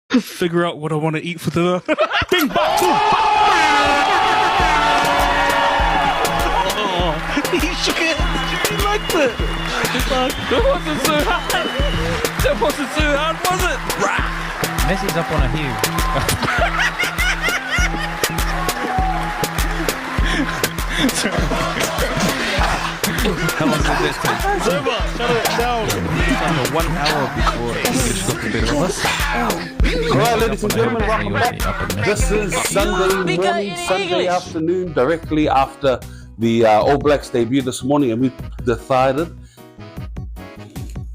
Figure out what I want to eat for dinner. Bing bang boom. Oh, he shook it. He liked it. That wasn't so hard. That wasn't so hard, was it? Messi's up on a hill. How long did that take? It's over. Shut it down. It's under 1 hour before English got the better of us. Alright, ladies and gentlemen, welcome back. This is Sunday morning, Sunday afternoon, directly after the All Blacks debut this morning, and we decided.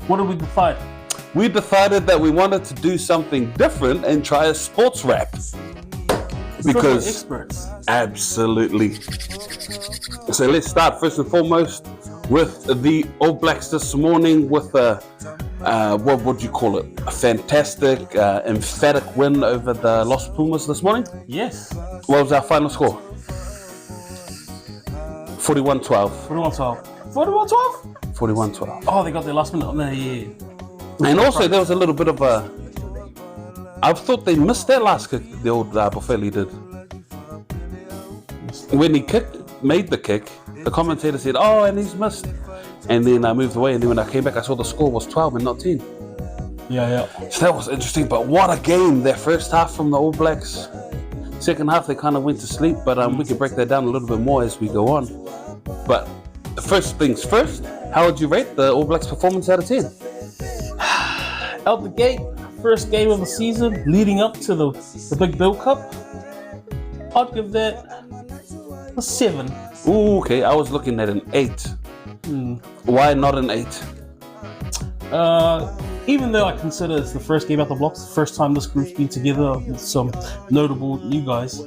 What did we decide? We decided that we wanted to do something different and try a sports wrap. Because experts. Absolutely. So let's start first and foremost with the All Blacks this morning with a what would you call it? A fantastic, emphatic win over the Los Pumas this morning. Yes. What was our final score? 41-12. 41-12. 41-12? 41-12. Oh, they got their last minute on there, yeah. And also there was a little bit of a... I thought they missed that last kick, the old Boffelli did. When he made the kick, the commentator said, oh, and he's missed. And then I moved away, and then when I came back, I saw the score was 12 and not 10. Yeah. So that was interesting, but what a game, that first half from the All Blacks. Second half, they kind of went to sleep, but we can break that down a little bit more as we go on. But first things first, how would you rate the All Blacks performance out of 10? Out the gate, first game of the season, leading up to the Big Bill Cup, I'd give that a 7. Ooh, okay, I was looking at an 8. Why not an 8? Even though I consider it's the first game out the blocks, the first time this group's been together with some notable new guys.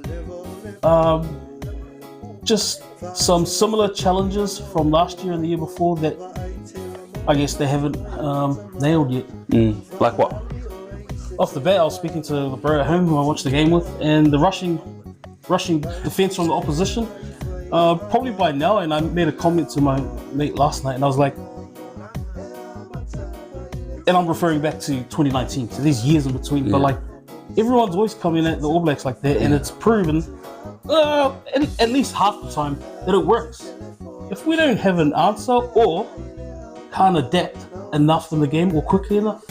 Just some similar challenges from last year and the year before that I guess they haven't nailed yet. Like what? Off the bat, I was speaking to the bro at home who I watched the game with, and the rushing defense from the opposition. Probably by now, and I made a comment to my mate last night, and I was like, and I'm referring back to 2019, so there's years in between, but like, everyone's always coming at the All Blacks like that, and it's proven, at least half the time, that it works. If we don't have an answer, or can't adapt enough in the game, or quickly enough,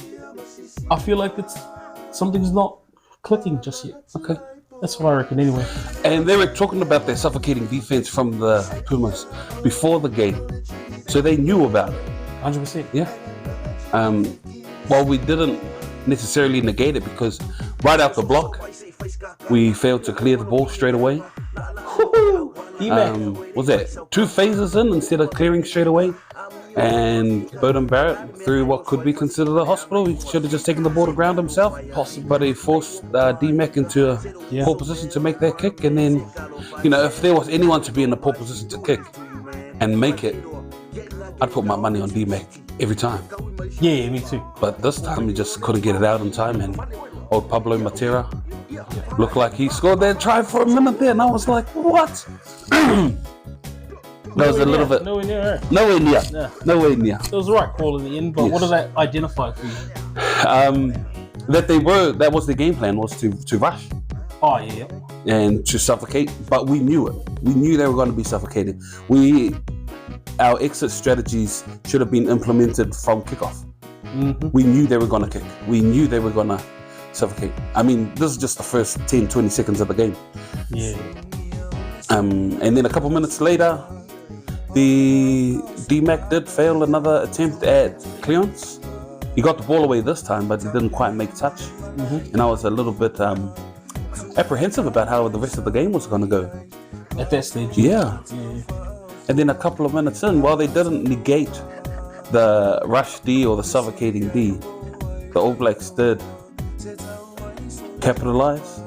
I feel like something's not clicking just yet. Okay. That's what I reckon anyway. And they were talking about their suffocating defense from the Pumas before the game. So they knew about it. 100%. Yeah. Well, we didn't necessarily negate it because right out the block, we failed to clear the ball straight away. Was that 2 phases in instead of clearing straight away? And Bowden Barrett, through what could be considered a hospital, he should have just taken the ball to ground himself. Possibly. But he forced D-Mac into a poor position to make that kick. And then, if there was anyone to be in a poor position to kick and make it, I'd put my money on D-Mac every time. Yeah, me too. But this time he just couldn't get it out in time. And old Pablo Matera looked like he scored that try for a minute there. And I was like, what? That was a little bit... Nowhere near. Nowhere near. Yeah. Nowhere near. It was the right call in the end, but Yes. what does that identify for you? That was the game plan, was to rush Oh, yeah. and to suffocate, but we knew it. We knew they were going to be suffocated. Our exit strategies should have been implemented from kickoff. We knew they were going to kick. We knew they were going to suffocate. I mean, this is just the first 10, 20 seconds of the game. Yeah. And then a couple minutes later, the D-Mac did fail another attempt at clearance. He got the ball away this time, but he didn't quite make touch. And I was a little bit apprehensive about how the rest of the game was going to go. At that stage. Yeah. And then a couple of minutes in, while they didn't negate the rush D or the suffocating D, the All Blacks did capitalize.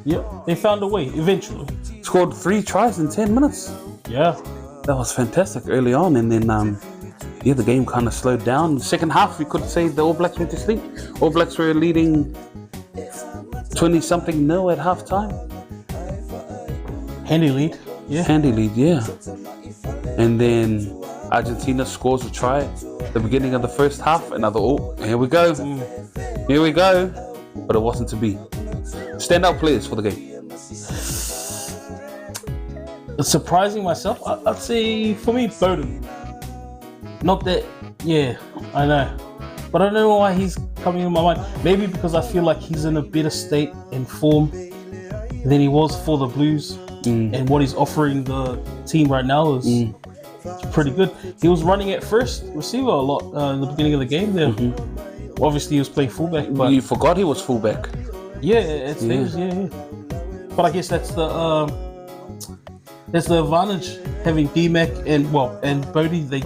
Yep. They found a way, eventually. Scored 3 tries in 10 minutes. Yeah. That was fantastic early on, and then the game kind of slowed down. The second half, we could say the All Blacks went to sleep. All Blacks were leading 20-something 0 at halftime. Handy lead. Yeah. Handy lead, yeah. And then Argentina scores a try at the beginning of the first half. Another, here we go. Here we go. but it wasn't to be. Standout players for the game. It's surprising myself. I'd say for me, Bowden. Not that, yeah, I know. But I don't know why he's coming in my mind. Maybe because I feel like he's in a better state and form than he was for the Blues. And what he's offering the team right now is it's pretty good. He was running at first receiver a lot in the beginning of the game there. Obviously, he was playing fullback. But You forgot he was fullback. yeah, it's yeah. But I guess that's the advantage having D-Mac and Bodie. They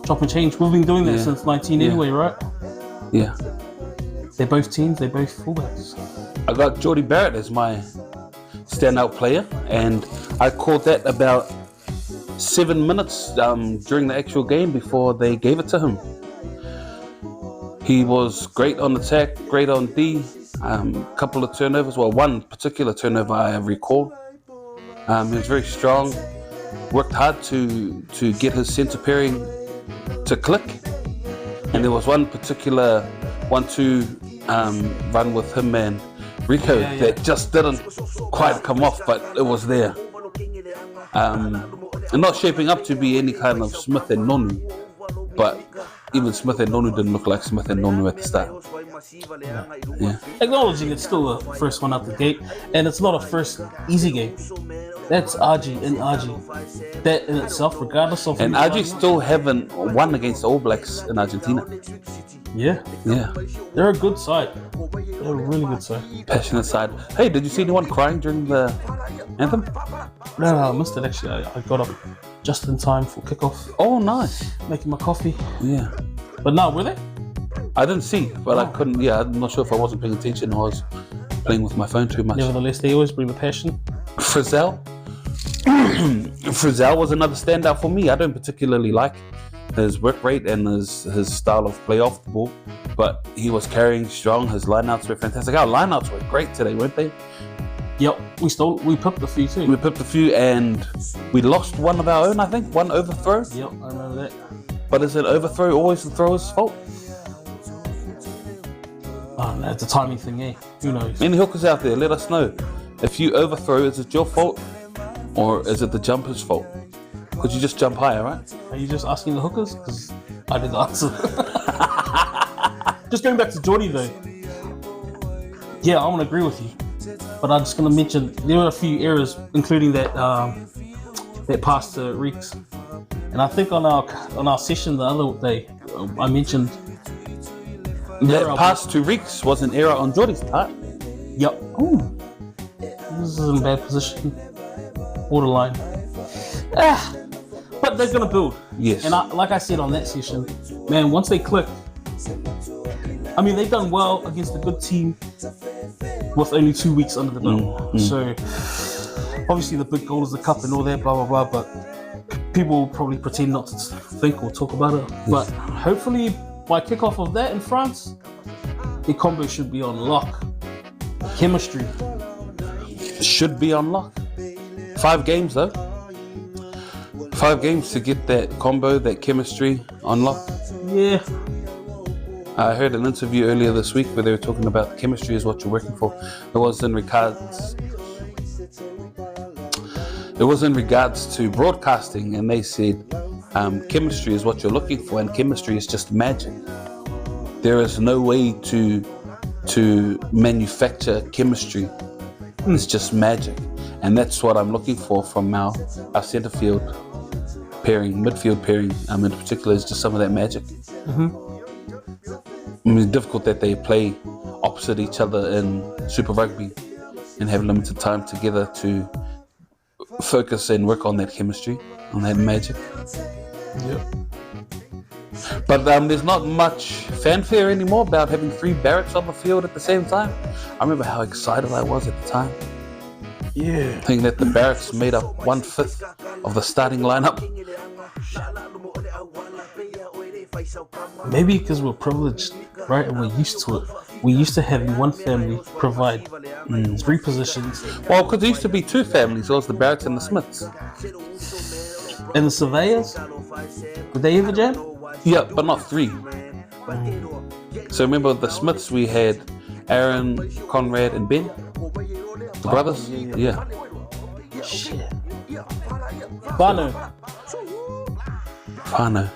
chop and change. We've been doing that since 19 anyway, right? Yeah. They're both teams. They're both fullbacks. I got Jordie Barrett as my standout player, and I called that about 7 minutes during the actual game before they gave it to him. He was great on attack, great on D. Couple of turnovers. Well, one particular turnover I recall. He was very strong. Worked hard to get his centre pairing to click. And there was one particular 1-2 run with him and Rico that just didn't quite come off, but it was there. And not shaping up to be any kind of Smith and Nonu, but even Smith and Nonu didn't look like Smith and Nonu at the start. Yeah. Acknowledging it's still a first one out the gate, and it's not a first easy game. That's RG and RG. That in itself, regardless of. And RG still haven't won against the All Blacks in Argentina. Yeah. They're a good side. They're a really good side. Passionate side. Hey, did you see anyone crying during the anthem? No, I missed it actually. I got up just in time for kickoff. Oh, nice. Making my coffee. Yeah. But no, were they? I didn't see, but I couldn't. Yeah, I'm not sure if I wasn't paying attention or I was playing with my phone too much. Nevertheless, they always bring the passion. Frizzell. Frizzell was another standout for me. I don't particularly like his work rate and his style of play off the ball, but he was carrying strong. His lineouts were fantastic. Our lineouts were great today, weren't they? Yep, we pipped a few too. We pipped a few and we lost one of our own, I think. One overthrow. Yep, I remember that. But is an overthrow always the thrower's fault? Oh, no, it's a timing thing, eh? Who knows? Any hookers out there, let us know. If you overthrow, is it your fault or is it the jumper's fault? Could you just jump higher, right? Are you just asking the hookers? Because I did the answer. Just going back to Jordie though. Yeah, I want to agree with you. But I'm just going to mention there were a few errors, including that pass to Reeks. And I think on our session the other day, I mentioned that pass to Reeks was an error on Jordie's part. Yep. Ooh. This is in a bad position. Borderline. But they're gonna build. Yes. And like I said on that session, man, once they click, I mean they've done well against a good team with only 2 weeks under the belt. So obviously the big goal is the cup and all that, blah blah blah. But people will probably pretend not to think or talk about it. But hopefully by kickoff of that in France, the combo should be on lock. Chemistry should be on lock. 5 games though. 5 games to get that combo, that chemistry on lock. Yeah. I heard an interview earlier this week where they were talking about chemistry is what you're working for. It was in regards to broadcasting, and they said chemistry is what you're looking for, and chemistry is just magic. There is no way to manufacture chemistry. It's just magic, and that's what I'm looking for from our centre field pairing, midfield pairing. In particular, is just some of that magic. I mean, it's difficult that they play opposite each other in Super Rugby and have limited time together to focus and work on that chemistry, on that magic. Yep. But there's not much fanfare anymore about having 3 Barretts on the field at the same time. I remember how excited I was at the time. Yeah. Thinking that the Barretts made up 1/5 of the starting lineup. Maybe because we're privileged, right? And we're used to it. We're used to having one family provide 3 positions. Well, because there used to be 2 families. There was the Barretts and the Smiths. And the Surveyors? Did they ever jam? Yeah, but not 3. So remember the Smiths, we had Aaron, Conrad, and Ben. The brothers. Yeah. Shit. Fano. Fano.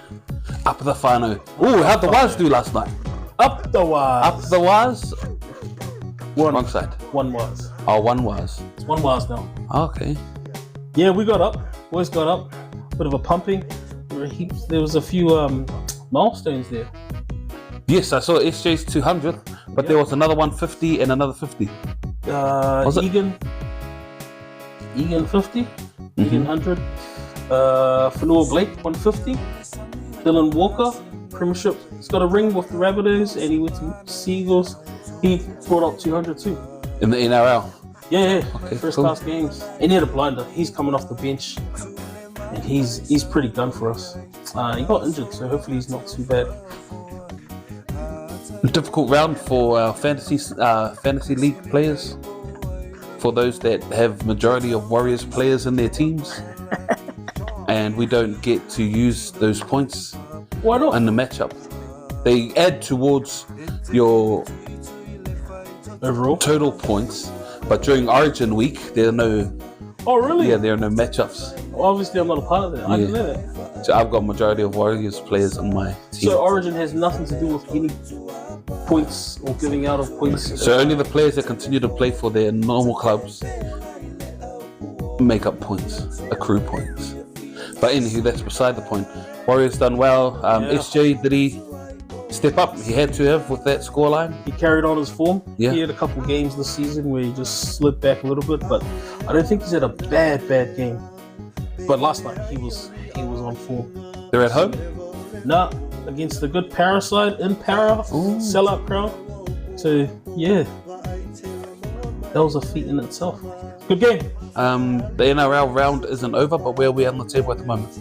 Up the Fano. Ooh, how'd the Waz do last night? Up the Waz. Up the Waz. Wrong side. One Waz. Oh, one Waz. It's one Waz now. Okay. Yeah, we got up. Boys got up. Bit of a pumping. There was a few milestones there. Yes, I saw SJ's 200th, but there was another 150 and another 50. Was it? Egan 50. Egan 100. Fanua Blake 150. Dylan Walker, Premiership. He's got a ring with the Rabbitohs and he went to Seagulls. He brought up 200 too. In the NRL? Yeah. Okay, First cool. class games. And he had a blinder. He's coming off the bench. And he's pretty done for us. He got injured, so hopefully he's not too bad. Difficult round for fantasy league players. For those that have majority of Warriors players in their teams. And we don't get to use those points. Why not? In the matchup. They add towards your Overall? total points, but during Origin week, there are no. Oh, really? Yeah, there are no matchups. Well, obviously, I'm not a part of that. I didn't know that. So I've got majority of Warriors players on my team. So Origin has nothing to do with any points or giving out of points. So only the players that continue to play for their normal clubs make up points, accrue points. But anywho, that's beside the point. Warriors done well. SJ, did he step up? He had to have with that scoreline. He carried on his form. Yeah. He had a couple games this season where he just slipped back a little bit, but I don't think he's had a bad game. But last night he was on form. They're at home? Nah, against the good Para side in Para, sellout crowd. So yeah, that was a feat in itself. Good game. The NRL round isn't over, but where are we on the table at the moment?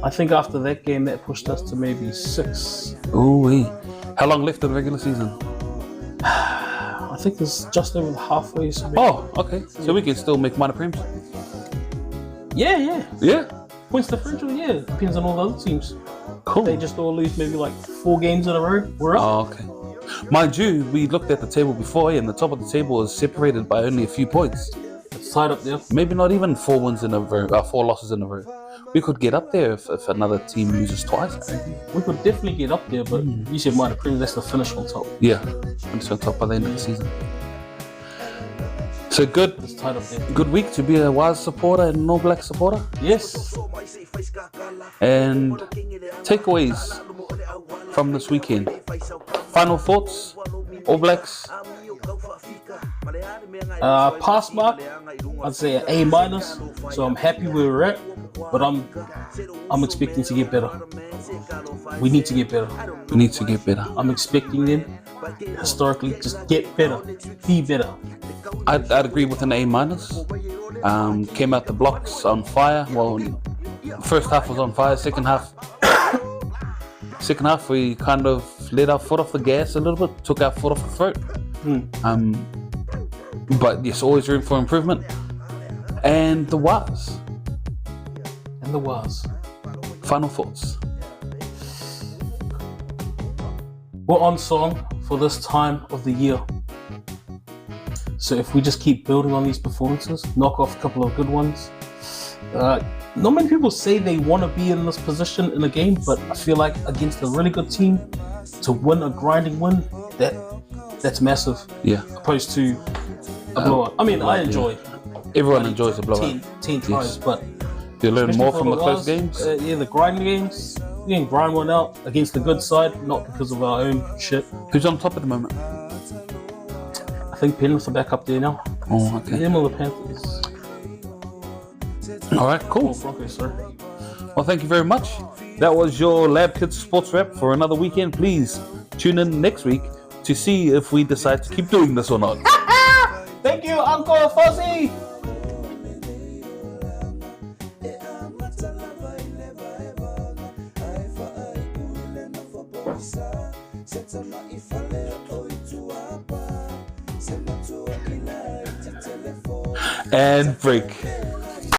I think after that game that pushed us to maybe 6. Ooh-wee. How long left in the regular season? I think it's just over the halfway. So Oh, okay. So we can still make minor prems? yeah. Yeah. Points differential, yeah. Depends on all the other teams. Cool. They just all lose maybe like 4 games in a row. We're up. Oh, okay. Mind you, we looked at the table before, and the top of the table is separated by only a few points. It's tied up there. Maybe not even 4 wins in a row, 4 losses in a row. We could get up there if another team loses twice. We could definitely get up there, but you said minor prems, that's the finish on top. Yeah, finish on top by the end of the season. So good. It's tied up there. Good week to be a Waz supporter and an All Black supporter. Yes. And takeaways from this weekend. Final thoughts, All Blacks. Pass mark, I'd say an A-. So I'm happy where we're at, but I'm expecting to get better. We need to get better. We need to get better. I'm expecting them historically just get better, be better. I'd agree with an A-. Came out the blocks on fire. Well, first half was on fire. Second half we kind of let our foot off the gas a little bit. Took our foot off the throat. But yes, always room for improvement. And the Waz. Final thoughts. We're on song for this time of the year. So if we just keep building on these performances, knock off a couple of good ones. Not many people say they want to be in this position in a game, but I feel like against a really good team, to win a grinding win, that's massive. Yeah. Opposed to a blowout. I mean, I enjoy. Everyone enjoys a blowout. 10 tries, but you learn especially more for from the close Waz, games. the grinding games. We can grind one out against the good side, not because of our own shit. Who's on top at the moment? I think Penrith are back up there now. Oh, okay. Them or the Panthers. All right, cool. Oh, Broncos, sorry. Well, thank you very much. That was your Labkids Sports Wrap for another weekend. Please tune in next week to see if we decide to keep doing this or not. Thank you, Uncle Fuzzy! And break.